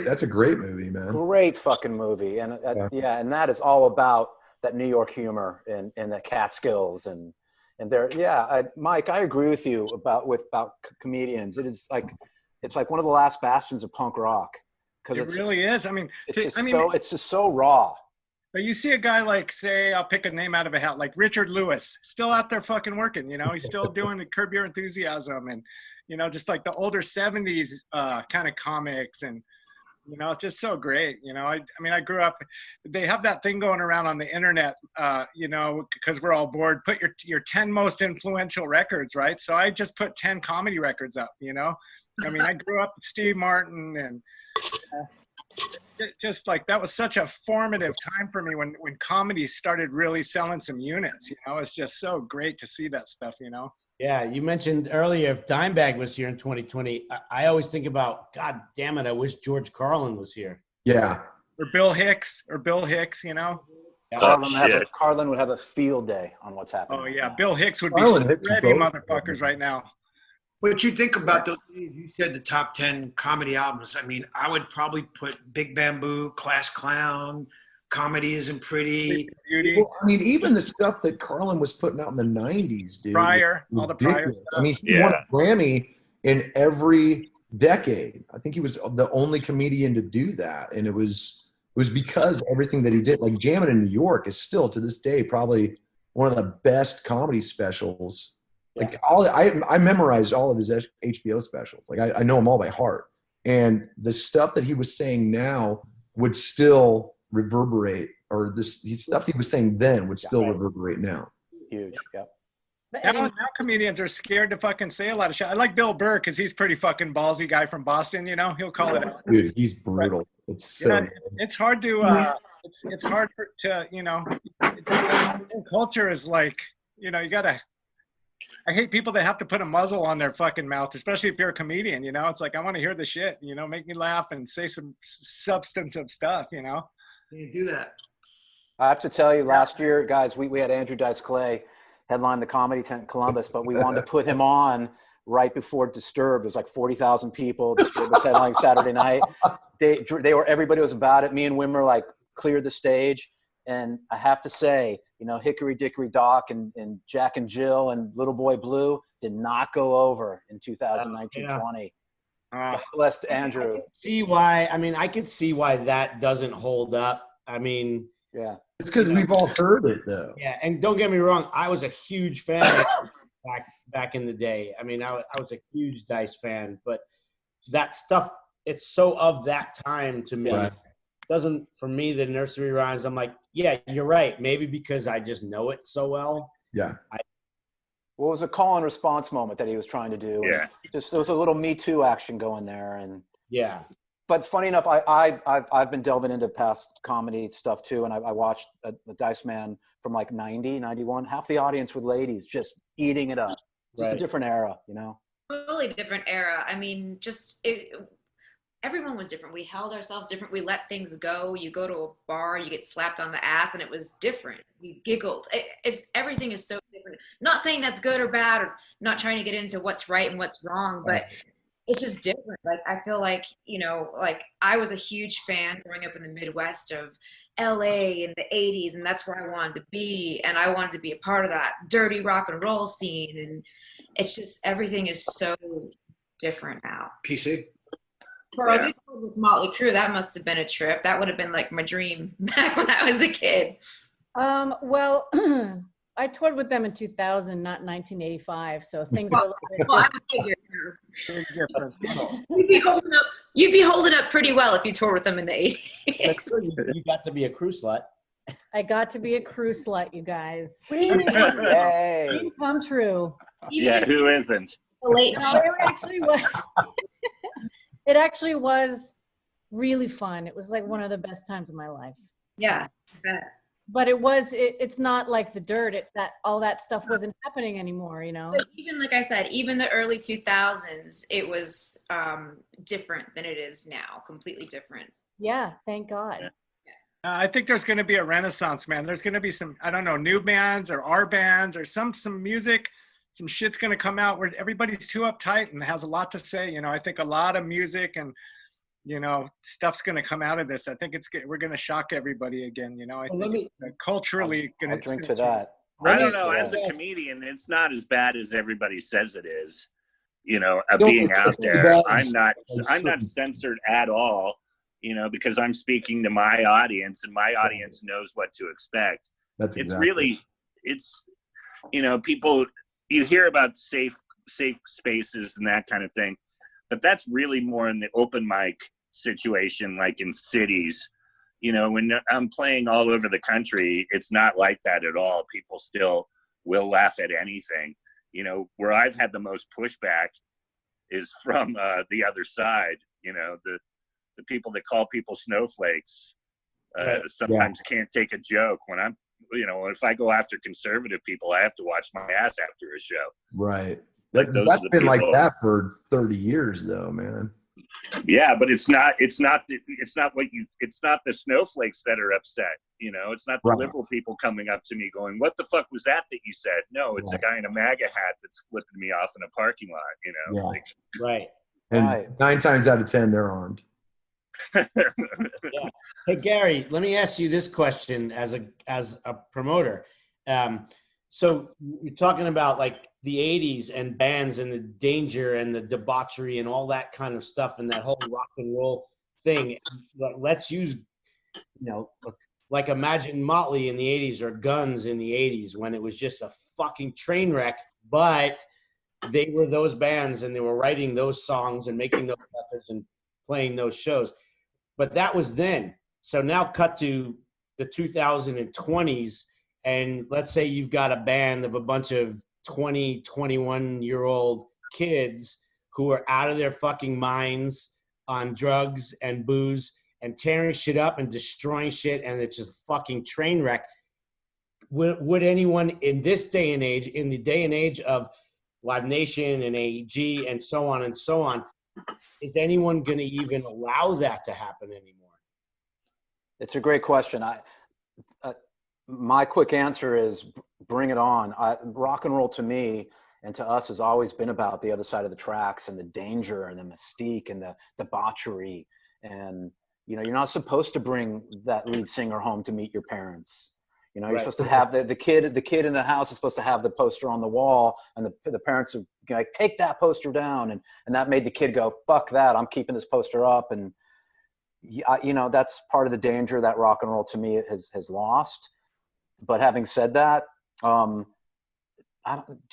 That's a great movie, man. Great fucking movie. And and that is all about that New York humor and the Catskills and there. Yeah, Mike, I agree with you about comedians. It's like one of the last bastions of punk rock. It really is. I mean, it's just so raw. But you see a guy like, say, I'll pick a name out of a hat, like Richard Lewis, still out there fucking working, he's still doing the Curb Your Enthusiasm and, just like the older 70s kind of comics and, it's just so great. I grew up, they have that thing going around on the internet, because we're all bored, put your 10 most influential records, right? So I just put 10 comedy records up, I grew up with Steve Martin and just like that was such a formative time for me when comedy started really selling some units. It's just so great to see that stuff. Yeah, you mentioned earlier if Dimebag was here in 2020, I always think about, God damn it, I wish George Carlin was here. Yeah. Or Bill Hicks. Carlin would have a field day on what's happening. Oh yeah, Bill Hicks would be ready motherfuckers right now. But you think about those, you said the top 10 comedy albums. I mean, I would probably put Big Bamboo, Class Clown, Comedy Isn't Pretty. Well, I mean, even the stuff that Carlin was putting out in the 90s, dude. Pryor, all the Pryor stuff. I mean, he won a Grammy in every decade. I think he was the only comedian to do that. And it was because everything that he did, like Jammin' in New York is still to this day probably one of the best comedy specials. Like I memorized all of his HBO specials. Like I know them all by heart. And the stuff that he was saying now would still reverberate, or the stuff he was saying then would still reverberate now. Huge. Yep. Now comedians are scared to fucking say a lot of shit. I like Bill Burr because he's pretty fucking ballsy guy from Boston. He'll call it out. Dude, he's brutal. It's so. It's hard to. It's hard to. Culture is like you gotta. I hate people that have to put a muzzle on their fucking mouth, especially if you're a comedian, you know? It's like, I want to hear the shit, you know, make me laugh and say some substantive stuff, you know? Can't do that. I have to tell you, last year, guys, we had Andrew Dice Clay headline the comedy tent in Columbus, but we wanted to put him on right before Disturbed. It was like 40,000 people. Disturbed was headlining Saturday night. Everybody was about it. Me and Wimmer like cleared the stage. And I have to say, you know, Hickory Dickory Dock and Jack and Jill and Little Boy Blue did not go over in 2019-20. God bless Andrew. I could see why that doesn't hold up. I mean, yeah, it's because we've all heard it though. Yeah, and don't get me wrong, I was a huge fan back in the day. I mean, I was a huge Dice fan, but that stuff, it's so of that time to me. Right. Doesn't, for me, the nursery rhymes, I'm like, yeah, you're right. Maybe because I just know it so well. Yeah. What was a call and response moment that he was trying to do? Yeah. Just there was a little Me Too action going there, and yeah. But funny enough, I've been delving into past comedy stuff too, and I watched the Dice Man from like 90, 91. Half the audience were ladies, just eating it up. Just a different era, you know. Totally different era. I mean, everyone was different. We held ourselves different. We let things go. You go to a bar, you get slapped on the ass, and it was different. We giggled. Everything is so different. Not saying that's good or bad, or not trying to get into what's right and what's wrong, but it's just different. Like, I feel like, you know, like I was a huge fan growing up in the Midwest of LA in the 80s, and that's where I wanted to be. And I wanted to be a part of that dirty rock and roll scene. And it's just, everything is so different now. PC. Carl, you toured with Motley Crue. That must have been a trip. That would have been like my dream back when I was a kid. Well, I toured with them in 2000, not 1985. So things were a little bit different. You'd be holding up pretty well if you toured with them in the 80s. You got to be a crew slut. I got to be a crew slut, you guys. Hey. Dream come true. Yeah, who isn't? Late No, it actually was. It actually was really fun. It was like one of the best times of my life. Yeah. But it's not like the dirt. That all that stuff wasn't happening anymore, you know. But even like I said, even the early 2000s, it was different than it is now. Completely different. Yeah, thank God. I think there's going to be a renaissance, man. There's going to be some, I don't know, new bands or our bands or some music. Some shit's going to come out where everybody's too uptight and has a lot to say. You know, I think a lot of music and, you know, stuff's going to come out of this. I think we're going to shock everybody again. You know, I think culturally going to drink to that. I don't know. As a comedian, it's not as bad as everybody says it is. You know, being out there, I'm not censored at all. You know, because I'm speaking to my audience, and my audience knows what to expect. That's It's you know, people. You hear about safe spaces and that kind of thing, but that's really more in the open mic situation, like in cities. You know, when I'm playing all over the country, it's not like that at all. People still will laugh at anything. You know, where I've had the most pushback is from the other side. You know, the people that call people snowflakes sometimes can't take a joke. When I'm, you know, if I go after conservative people, I have to watch my ass after a show. Right. Like That's been like that for 30 years though, man. Yeah, but it's not the snowflakes that are upset. You know, it's not the liberal people coming up to me going, "What the fuck was that you said?" No, it's a guy in a MAGA hat that's flipping me off in a parking lot. You know, right. And 9 times out of 10, they're armed. Yeah. Hey Gary, let me ask you this question as a promoter. So you're talking about like the 80s and bands and the danger and the debauchery and all that kind of stuff and that whole rock and roll thing. Let's use, you know, like imagine Motley in the 80s or Guns in the 80s when it was just a fucking train wreck, but they were those bands and they were writing those songs and making those records and playing those shows. But that was then. So now cut to the 2020s, and let's say you've got a band of a bunch of 20, 21-year-old kids who are out of their fucking minds on drugs and booze and tearing shit up and destroying shit, and it's just a fucking train wreck. would anyone in this day and age, in the day and age of Live Nation and AEG and so on, is anyone going to even allow that to happen anymore? It's a great question. My quick answer is bring it on. Rock and roll to me and to us has always been about the other side of the tracks and the danger and the mystique and the debauchery. And, you know, you're not supposed to bring that lead singer home to meet your parents. You know, you're supposed to have the kid in the house is supposed to have the poster on the wall, and the parents are like, take that poster down. And that made the kid go, fuck that, I'm keeping this poster up. And, you know, that's part of the danger that rock and roll to me has lost. But having said that, do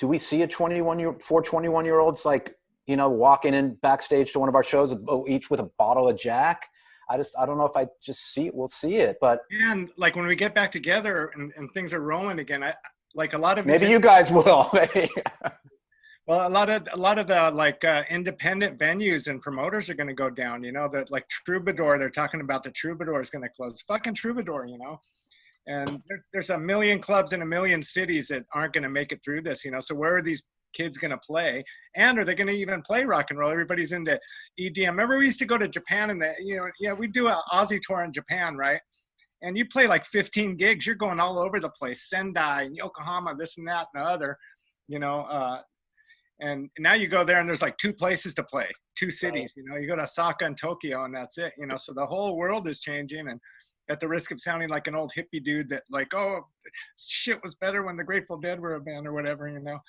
we see 21-year-olds like, you know, walking in backstage to one of our shows each with a bottle of Jack? I don't know if I just see it. We'll see it, but and like when we get back together and things are rolling again, I like a lot of maybe you guys will. Well, a lot of the like independent venues and promoters are going to go down. You know, that like Troubadour, they're talking about the Troubadour is going to close. Fucking Troubadour, you know. And there's a million clubs in a million cities that aren't going to make it through this. You know, so where are these kids going to play? And are they going to even play rock and roll? Everybody's into EDM. Remember we used to go to Japan and we do an Aussie tour in Japan, right? And you play like 15 gigs, you're going all over the place, Sendai and Yokohama, this and that and the other, you know, and now you go there and there's like 2 places to play, 2 cities, you know, you go to Osaka and Tokyo and that's it, you know, so the whole world is changing. And at the risk of sounding like an old hippie dude that like, oh, shit was better when the Grateful Dead were a band or whatever, you know.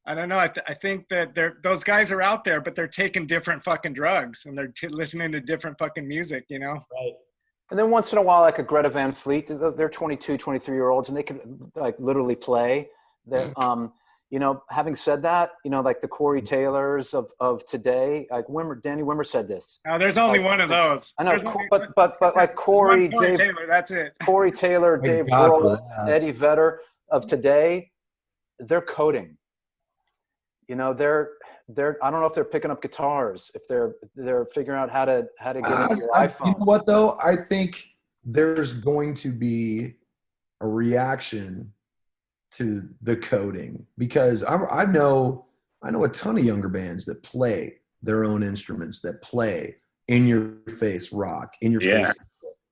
I don't know. I think that those guys are out there, but they're taking different fucking drugs and they're listening to different fucking music, you know? Right. And then once in a while, like a Greta Van Fleet, they're 22, 23-year-olds and they can like literally play. You know, having said that, you know, like the Corey Taylors of today, like Danny Wimmer said this. Now, there's only one of those. I know, but like Corey, Dave Taylor, that's it. Corey Taylor, Dave Grohl, Eddie Vedder of today, they're coding. You know, they're I don't know if they're picking up guitars, if they're figuring out how to get into your iPhone. You know what though? I think there's going to be a reaction to the coding because I know a ton of younger bands that play their own instruments, that play in your face rock, in your face.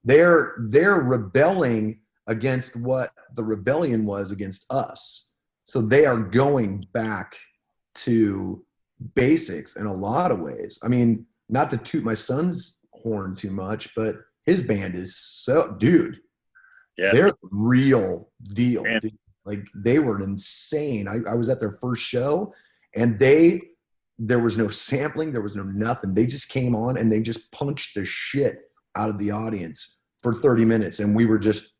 They're rebelling against what the rebellion was against us. So they are going back to basics in a lot of ways. I mean, not to toot my son's horn too much, but his band is dude, they're the real deal. Dude. Like they were insane. I was at their first show and there was no sampling. There was no nothing. They just came on and they just punched the shit out of the audience for 30 minutes. And we were just,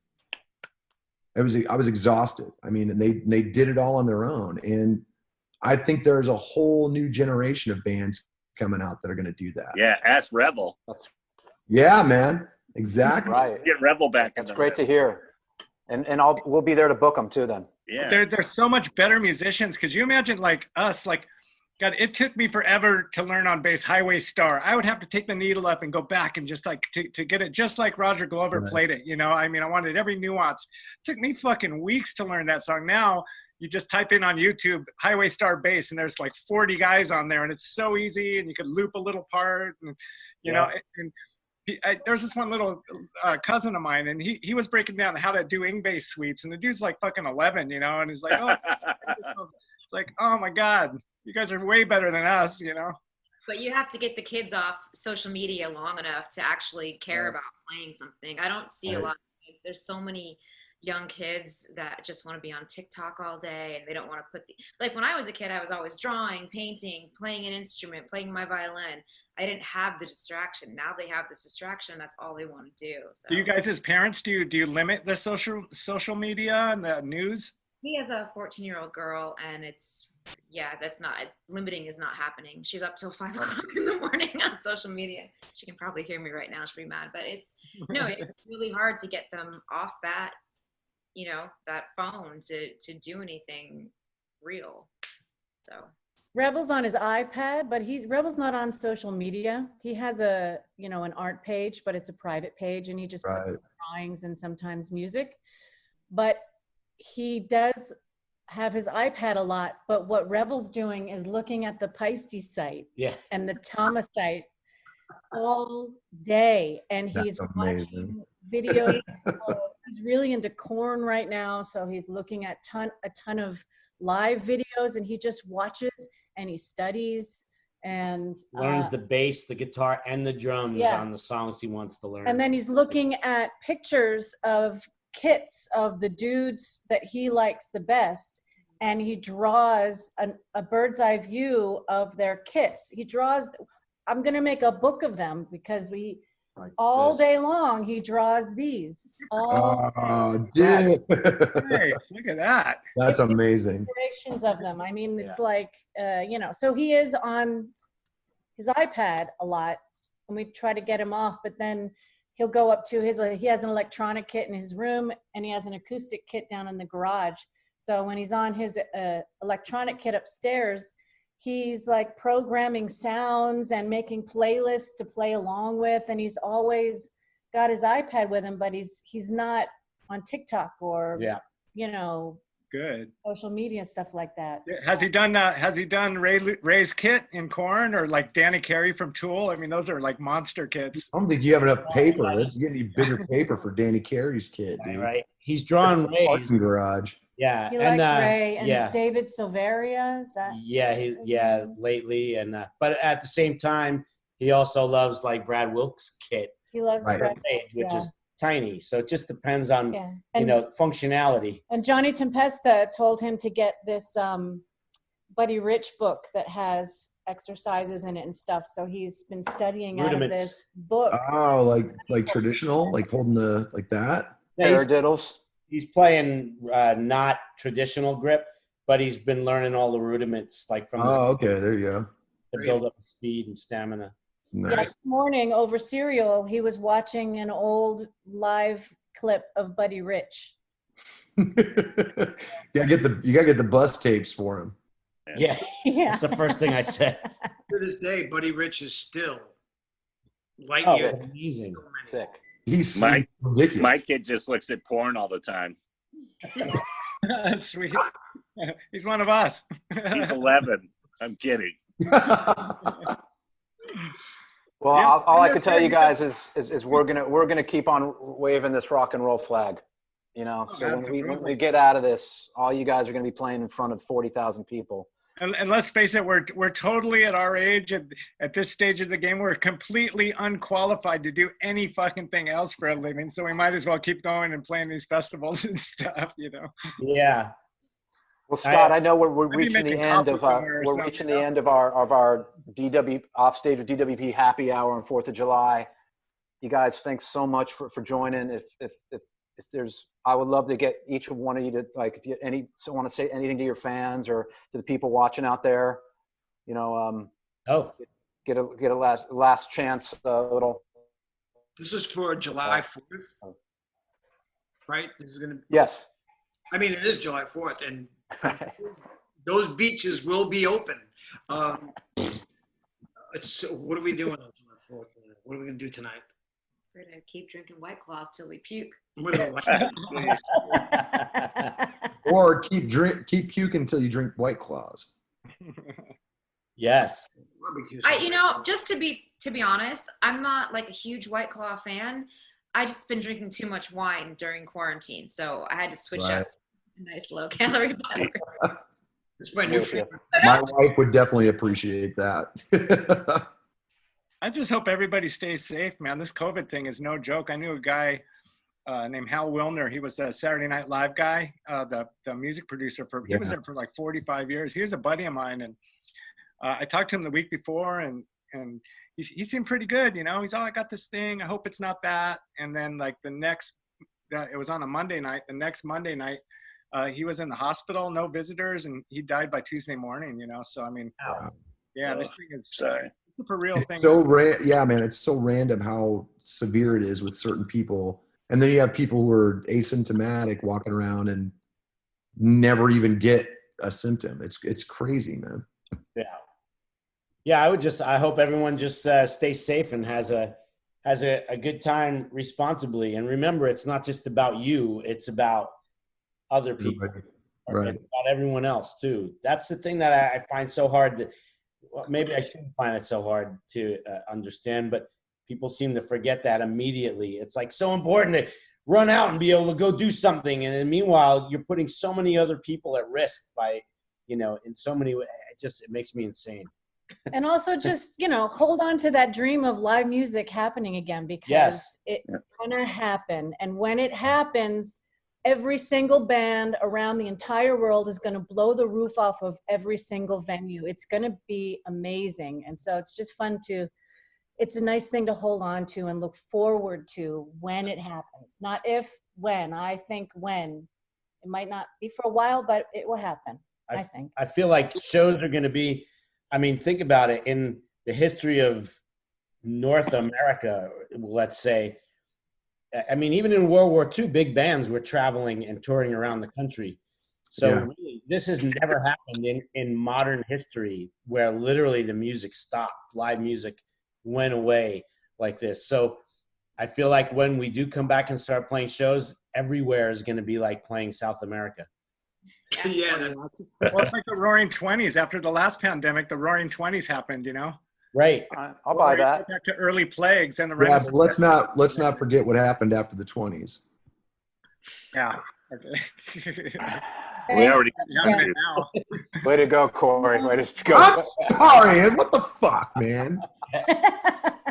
I was exhausted. I mean, and they did it all on their own. And I think there's a whole new generation of bands coming out that are going to do that. Yeah. Ask Revel. Yeah, man. Exactly. Right. Get Revel back. That's great to hear. And we'll be there to book them too then. Yeah. They're so much better musicians. Cause you imagine like us, like, God, it took me forever to learn on bass Highway Star. I would have to take the needle up and go back and just like to get it just like Roger Glover played it. You know, I mean, I wanted every nuance. It took me fucking weeks to learn that song. Now you just type in on YouTube Highway Star bass and there's like 40 guys on there and it's so easy and you could loop a little part and you know, and there's this one little cousin of mine and he was breaking down how to do bass sweeps and the dude's like fucking 11, you know, and he's like, oh, it's like, oh my God. You guys are way better than us, you know. But you have to get the kids off social media long enough to actually care about playing something. I don't see a lot of kids. There's so many young kids that just want to be on TikTok all day and they don't want to put like when I was a kid, I was always drawing, painting, playing an instrument, playing my violin. I didn't have the distraction. Now they have this distraction. That's all they want to do. So. Do you guys as parents, do you limit the social media and the news? He has a 14-year-old girl and limiting is not happening. She's up till 5 o'clock in the morning on social media. She can probably hear me right now. She's pretty mad, but it's really hard to get them off that, you know, that phone to do anything real. So Rebel's on his iPad, but Rebel's not on social media. He has an art page, but it's a private page and he just puts drawings and sometimes music. But he does have his iPad a lot, but what Rebel's doing is looking at the Paiste site Yeah. and the Tama site all day, and he's That's amazing. watching videos. He's really into corn right now, so he's looking at a ton of live videos, and he just watches and he studies and Learns the bass, the guitar, and the drums Yeah. on the songs he wants to learn. and then he's looking at pictures of kits of the dudes that he likes the best, and he draws a bird's eye view of their kits. He draws. I'm gonna make a book of them because Like all this. day long he draws these. All Oh, dude. Nice. Look at that. That's amazing. iterations of them. I mean, it's like, so he is on his iPad a lot, and we try to get him off, but then he'll go up to he has an electronic kit in his room, and he has an acoustic kit down in the garage. So when he's on his electronic kit upstairs, he's like programming sounds and making playlists to play along with, and he's always got his iPad with him, but he's not on TikTok or Good. social media stuff like that. Has he done Ray's kit in Korn or like Danny Carey from Tool? I mean, those are like monster kits. I don't think you have enough paper. You need bigger paper for Danny Carey's kid, dude. Right. He's drawn Ray's. Parking garage. Yeah. He and, likes Ray and yeah. David Silveria. Is that? Yeah, lately, and but at the same time, he also loves like Brad Wilkes' kit, He loves Right. Brad which Wilkes, yeah. is tiny. So it just depends on Yeah. And, functionality. and Johnny Tempesta told him to get this Buddy Rich book that has exercises in it and stuff. So he's been studying out of Rudiments. this book. Oh, like traditional, like holding like that. Yeah, Paradiddles. he's playing not traditional grip, but he's been learning all the rudiments like from Oh, okay, there you go. to build up speed and stamina. Yeah, Nice. this morning over cereal, he was watching an old live clip of Buddy Rich. you gotta get the bus tapes for him. Yeah, Yeah. that's the first thing I said. To this day, Buddy Rich is still light Oh, years. amazing. Sick. He's My- ridiculous. My kid just looks at porn all the time. Sweet. He's one of us. He's 11. I'm kidding. Well, Yeah. all I can tell you guys is we're gonna keep on waving this rock and roll flag. You know, so when we absolutely. get out of this, all you guys are gonna be playing in front of 40,000 people. And let's face it, we're totally at our age at this stage of the game. We're completely unqualified to do any fucking thing else for a living. So we might as well keep going and playing these festivals and stuff. Yeah. Well, Scott, I know we're Maybe reaching the making end coffee of somewhere or we're something, reaching the end of our DW offstage with DWP happy hour on 4th of July. You guys, thanks so much for joining. If there's, I would love to get each one of you to, like, if you want to say anything to your fans or to the people watching out there, get a last chance, little. This is for July 4th, right? This is gonna. Yes. I mean, it is July 4th, and those beaches will be open. What are we doing on July 4th? What are we gonna do tonight? We're gonna keep drinking White Claws till we puke. We're gonna Or keep puking until you drink White Claws. Yes. barbecue. Just to be honest, I'm not like a huge White Claw fan. I just been drinking too much wine during quarantine, so I had to switch Right. up to a nice low calorie beverage. It's my new favorite. My wife would definitely appreciate that. I just hope everybody stays safe, man. This COVID thing is no joke. I knew a guy named Hal Wilner. He was a Saturday Night Live guy, the music producer he was there for like 45 years. He was a buddy of mine, and I talked to him the week before, and he seemed pretty good. He's, I got this thing. I hope it's not that. And then like it was on a Monday night. The next Monday night, he was in the hospital, no visitors, and he died by Tuesday morning. So I mean, yeah, this thing is Sorry. it's a real thing. Yeah, man, it's so random how severe it is with certain people. And then you have people who are asymptomatic walking around and never even get a symptom. It's crazy, man. Yeah. I hope everyone just stays safe and has a good time responsibly. And remember, it's not just about you. It's about other people. Right. It's about everyone else too. That's the thing that I find so hard to, well, maybe I shouldn't find it so hard to understand, but people seem to forget that immediately. It's like so important to run out and be able to go do something. And then meanwhile, you're putting so many other people at risk by, you know, in so many ways. It makes me insane. And also just, you know, hold on to that dream of live music happening again, because it's going to happen. And when it happens, every single band around the entire world is going to blow the roof off of every single venue. It's going to be amazing. And so it's just fun it's a nice thing to hold on to and look forward to when it happens. Not if, when. I think when. It might not be for a while, but it will happen, I think. I feel like shows are going to be, I mean, think about it. In the history of North America, let's say, I mean, even in World War II, big bands were traveling and touring around the country. So really, this has never happened in modern history where literally the music stopped. Live music went away like this. So I feel like when we do come back and start playing shows, everywhere is going to be like playing South America. Yeah, Well, it's like the Roaring '20s. After the last pandemic, the Roaring '20s happened. You know. Right. I'll buy that. Back to early plagues and the Yeah, Renaissance. but let's not forget what happened after the 20s. Yeah. Okay. We already. Yeah, now. Way to go, Corey. Way to go. I'm sorry. What the fuck, man?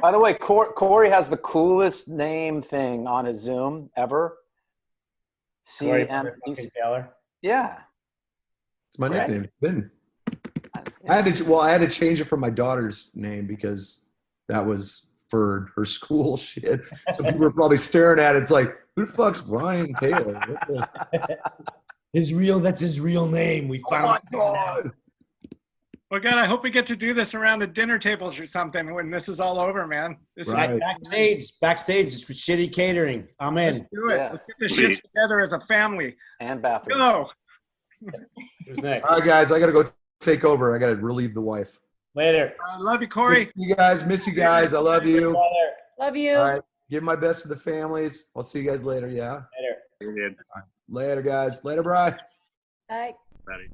By the way, Corey has the coolest name thing on his Zoom ever. Corey CM. Taylor. Yeah. It's my nickname. Ben. I had to change it from my daughter's name because that was for her school shit. So people were probably staring at it. It's like, who the fuck's Ryan Taylor? That's his real name. We Oh my found God. Well, God, I hope we get to do this around the dinner tables or something when this is all over, man. This Right. backstage is for shitty catering. I'm in. Let's do it. Yes. Let's get this shit together as a family. And Let's bathroom. go. Who's next? All right, guys. I got to go take over. I got to relieve the wife. Later. I love you, Corey. You guys. Miss you guys. I love you. Love you. All right. Give my best to the families. I'll see you guys later. Yeah. Later. Later, guys. Later, Bri. Bye. Ready.